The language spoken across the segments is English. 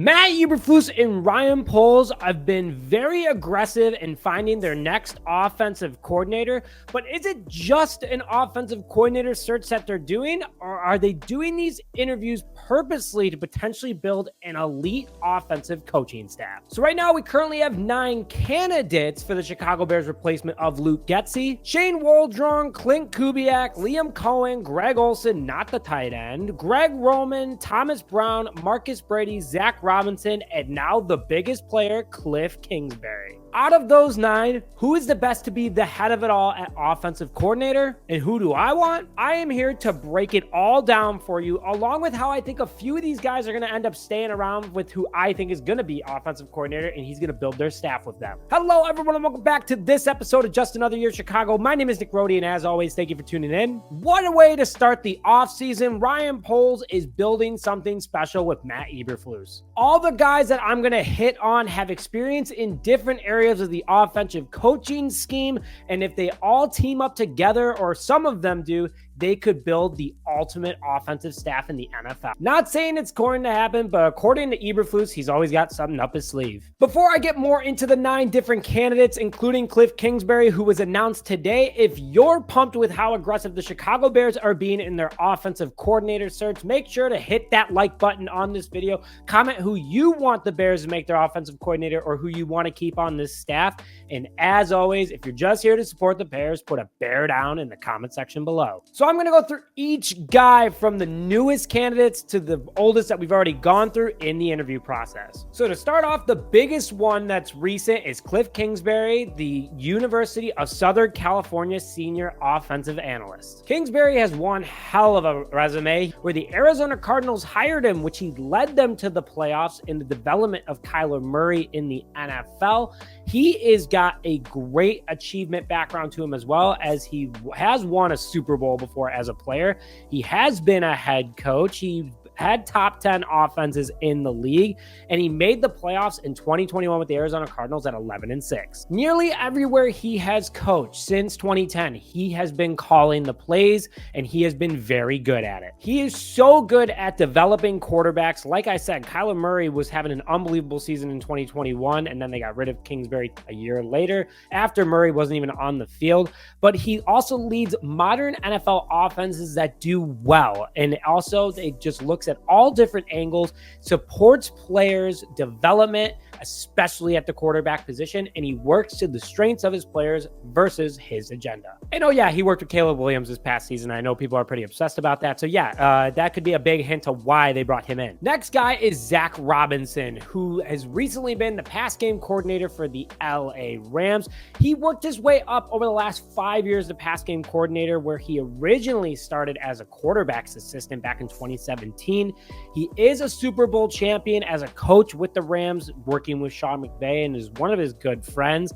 Matt Eberflus and Ryan Poles have been very aggressive in finding their next offensive coordinator, but is it just an offensive coordinator search that they're doing, or are they doing these interviews purposely to potentially build an elite offensive coaching staff? So right now, we currently have 9 candidates for the Chicago Bears replacement of Luke Getsy: Shane Waldron, Klint Kubiak, Liam Cohen, Greg Olsen, not the tight end, Greg Roman, Thomas Brown, Marcus Brady, Zac Robinson, and now the biggest player, Kliff Kingsbury. Out of those 9, who is the best to be the head of it all at offensive coordinator? And who do I want? I am here to break it all down for you, along with how I think a few of these guys are going to end up staying around with who I think is going to be offensive coordinator, and he's going to build their staff with them. Hello, everyone, and welcome back to this episode of Just Another Year Chicago. My name is Nick Rody, and as always, thank you for tuning in. What a way to start the offseason. Ryan Poles is building something special with Matt Eberflus. All the guys that I'm going to hit on have experience in different areas of the offensive coaching scheme, and if they all team up together, or some of them do, they could build the ultimate offensive staff in the NFL. Not saying it's going to happen, but according to Eberflus, he's always got something up his sleeve. Before I get more into the 9 different candidates, including Kliff Kingsbury, who was announced today, if you're pumped with how aggressive the Chicago Bears are being in their offensive coordinator search, make sure to hit that like button on this video. Comment who you want the Bears to make their offensive coordinator, or who you want to keep on this staff. And as always, if you're just here to support the Bears, put a bear down in the comment section below. So I'm going to go through each guy from the newest candidates to the oldest that we've already gone through in the interview process. So to start off, the biggest one that's recent is Kliff Kingsbury, the University of Southern California senior offensive analyst. Kingsbury has one hell of a resume, where the Arizona Cardinals hired him, which he led them to the playoffs in the development of Kyler Murray in the NFL. He has got a great achievement background to him, as well as he has won a Super Bowl before as a player. He has been a head coach. He had top 10 offenses in the league, and he made the playoffs in 2021 with the Arizona Cardinals at 11-6. Nearly everywhere he has coached since 2010, he has been calling the plays, and he has been very good at it. He is so good at developing quarterbacks. Like I said, Kyler Murray was having an unbelievable season in 2021, and then they got rid of Kingsbury a year later after Murray wasn't even on the field. But he also leads modern NFL offenses that do well, and also they just looks at all different angles, supports players' development, especially at the quarterback position, and he works to the strengths of his players versus his agenda. And oh yeah, he worked with Caleb Williams this past season. I know people are pretty obsessed about that. So yeah, that could be a big hint to why they brought him in. Next guy is Zac Robinson, who has recently been the pass game coordinator for the LA Rams. He worked his way up over the last 5 years, the pass game coordinator, where he originally started as a quarterback's assistant back in 2017. He is a Super Bowl champion as a coach with the Rams, working with Sean McVay, and is one of his good friends.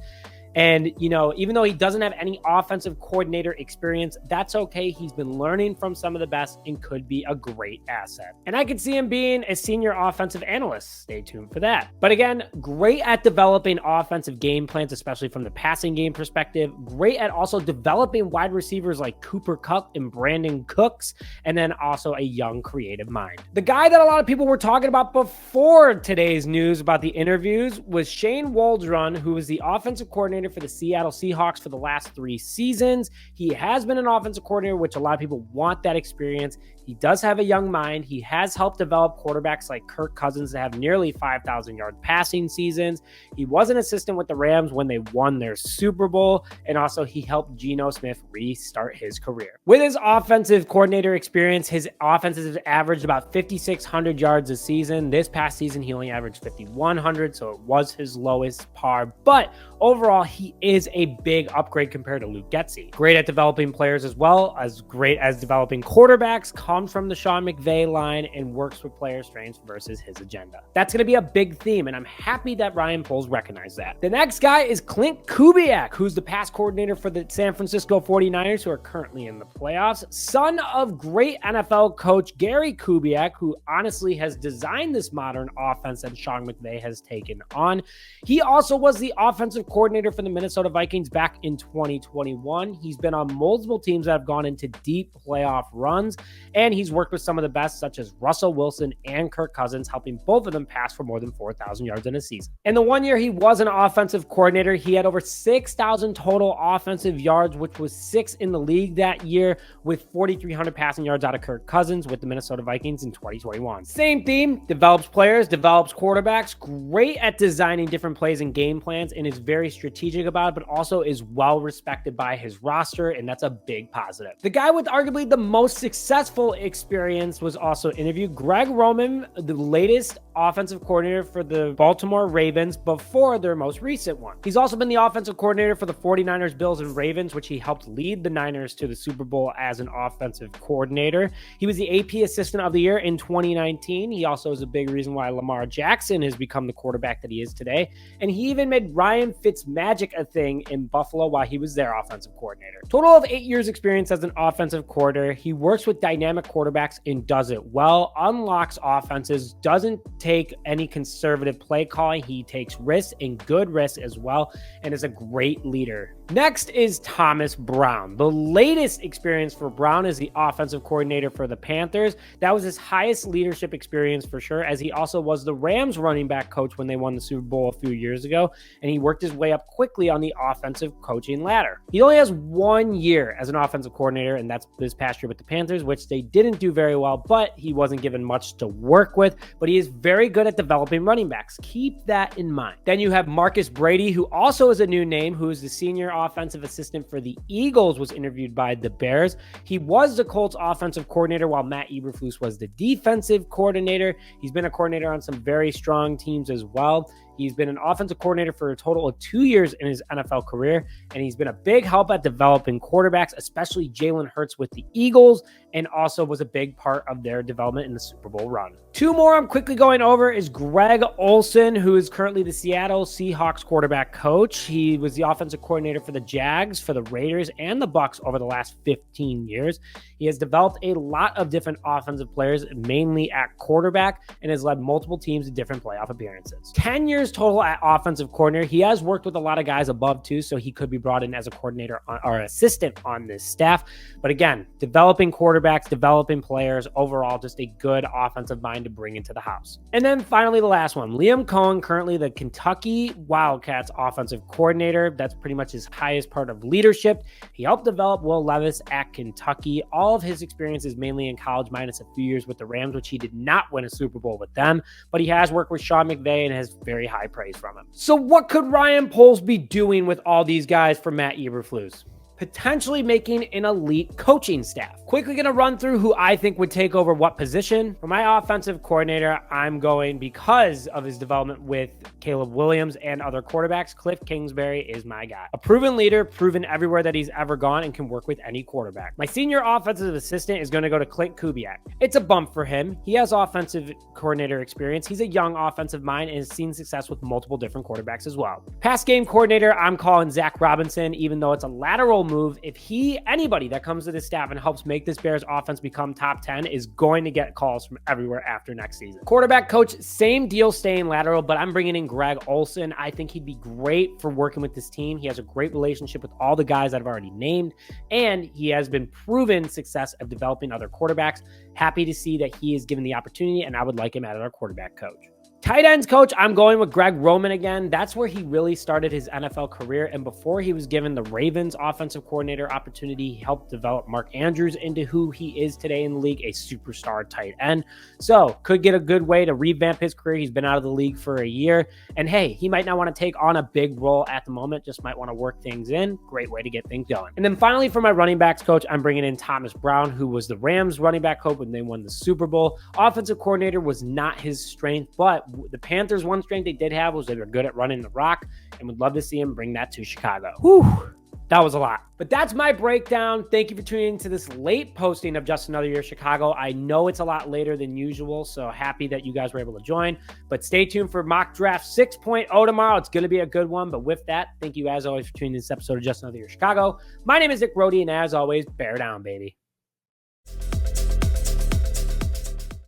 And, you know, even though he doesn't have any offensive coordinator experience, that's okay. He's been learning from some of the best and could be a great asset. And I could see him being a senior offensive analyst. Stay tuned for that. But again, great at developing offensive game plans, especially from the passing game perspective. Great at also developing wide receivers like Cooper Kupp and Brandon Cooks, and then also a young creative mind. The guy that a lot of people were talking about before today's news about the interviews was Shane Waldron, who was the offensive coordinator for the Seattle Seahawks for the last 3 seasons. He has been an offensive coordinator, which a lot of people want that experience. He does have a young mind. He has helped develop quarterbacks like Kirk Cousins to have nearly 5,000-yard passing seasons. He was an assistant with the Rams when they won their Super Bowl, and also he helped Geno Smith restart his career. With his offensive coordinator experience, his offenses have averaged about 5,600 yards a season. This past season, he only averaged 5,100, so it was his lowest par, but overall, he is a big upgrade compared to Luke Getsy. Great at developing players, as well as great as developing quarterbacks, comes from the Sean McVay line and works with player strengths versus his agenda. That's going to be a big theme, and I'm happy that Ryan Poles recognized that. The next guy is Klint Kubiak, who's the pass coordinator for the San Francisco 49ers, who are currently in the playoffs. Son of great NFL coach Gary Kubiak, who honestly has designed this modern offense that Sean McVay has taken on. He also was the offensive coordinator for the Minnesota Vikings back in 2021. He's been on multiple teams that have gone into deep playoff runs, And he's worked with some of the best, such as Russell Wilson and Kirk Cousins, helping both of them pass for more than 4,000 yards in a season. In the 1 year he was an offensive coordinator, he had over 6,000 total offensive yards, which was 6th in the league that year, with 4,300 passing yards out of Kirk Cousins with the Minnesota Vikings in 2021. Same theme, develops players, develops quarterbacks, great at designing different plays and game plans, and is very strategic about it, but also is well respected by his roster, and that's a big positive. The guy with arguably the most successful experience was also interviewed, Zac Robinson, the latest offensive coordinator for the Baltimore Ravens before their most recent one. He's also been the offensive coordinator for the 49ers, Bills, and Ravens, which he helped lead the Niners to the Super Bowl as an offensive coordinator. He was the AP Assistant of the Year in 2019. He also is a big reason why Lamar Jackson has become the quarterback that he is today. And he even made Ryan Fitzmagic a thing in Buffalo while he was their offensive coordinator. Total of 8 years experience as an offensive coordinator. He works with dynamic quarterbacks and does it well, unlocks offenses, doesn't take any conservative play calling. He takes risks and good risks as well, and is a great leader. Next is Thomas Brown. The latest experience for Brown is the offensive coordinator for the Panthers. That was his highest leadership experience for sure, as he also was the Rams running back coach when they won the Super Bowl a few years ago, and he worked his way up quickly on the offensive coaching ladder. He only has 1 year as an offensive coordinator, and that's this past year with the Panthers, which they didn't do very well, but he wasn't given much to work with, but he is very good at developing running backs. Keep that in mind. Then you have Marcus Brady, who also is a new name, who is the senior offensive assistant for the Eagles, was interviewed by the Bears. He was the Colts offensive coordinator while Matt Eberflus was the defensive coordinator. He's been a coordinator on some very strong teams as well. He's been an offensive coordinator for a total of 2 years in his NFL career, and he's been a big help at developing quarterbacks, especially Jalen Hurts with the Eagles, and also was a big part of their development in the Super Bowl run. 2 more I'm quickly going over is Greg Olsen, who is currently the Seattle Seahawks quarterback coach. He was the offensive coordinator for the Jags, for the Raiders, and the Bucks over the last 15 years. He has developed a lot of different offensive players, mainly at quarterback, and has led multiple teams to different playoff appearances. 10 years total at offensive coordinator. He has worked with a lot of guys above too, so he could be brought in as a coordinator or assistant on this staff. But again, developing quarterbacks, developing players, overall just a good offensive mind to bring into the house. And then finally, the last one, Liam Coen, currently the Kentucky Wildcats offensive coordinator. That's pretty much his highest part of leadership. He helped develop Will Levis at Kentucky. All of his experience is mainly in college, minus a few years with the Rams, which he did not win a Super Bowl with them, but he has worked with Sean McVay and has very high praise from him. So what could Ryan Poles be doing with all these guys for Matt Eberflus? Potentially making an elite coaching staff. Quickly going to run through who I think would take over what position. For my offensive coordinator, I'm going, because of his development with Caleb Williams and other quarterbacks, Kliff Kingsbury is my guy. A proven leader, proven everywhere that he's ever gone, and can work with any quarterback. My senior offensive assistant is going to go to Klint Kubiak. It's a bump for him. He has offensive coordinator experience. He's a young offensive mind and has seen success with multiple different quarterbacks as well. Pass game coordinator, I'm calling Zac Robinson, even though it's a lateral move. If anybody that comes to this staff and helps make this Bears offense become top 10 is going to get calls from everywhere after next season. Quarterback coach, same deal, staying lateral, but I'm bringing in Greg Olsen. I think he'd be great for working with this team. He has a great relationship with all the guys that I've already named, and he has been proven success of developing other quarterbacks. Happy to see that he is given the opportunity, and I would like him as our quarterback coach. Tight ends coach, I'm going with Greg Roman again. That's where he really started his NFL career. And before he was given the Ravens offensive coordinator opportunity, he helped develop Mark Andrews into who he is today in the league, a superstar tight end. So could get a good way to revamp his career. He's been out of the league for a year. And hey, he might not want to take on a big role at the moment, just might want to work things in. Great way to get things going. And then finally, for my running backs coach, I'm bringing in Thomas Brown, who was the Rams running back coach when they won the Super Bowl. Offensive coordinator was not his strength, but the Panthers, one strength they did have was they were good at running the rock, and would love to see him bring that to Chicago. Whew, that was a lot. But that's my breakdown. Thank you for tuning into this late posting of Just Another Year Chicago. I know it's a lot later than usual, so happy that you guys were able to join. But stay tuned for Mock Draft 6.0 tomorrow. It's going to be a good one. But with that, thank you as always for tuning in this episode of Just Another Year Chicago. My name is Nick Brody, and as always, bear down, baby.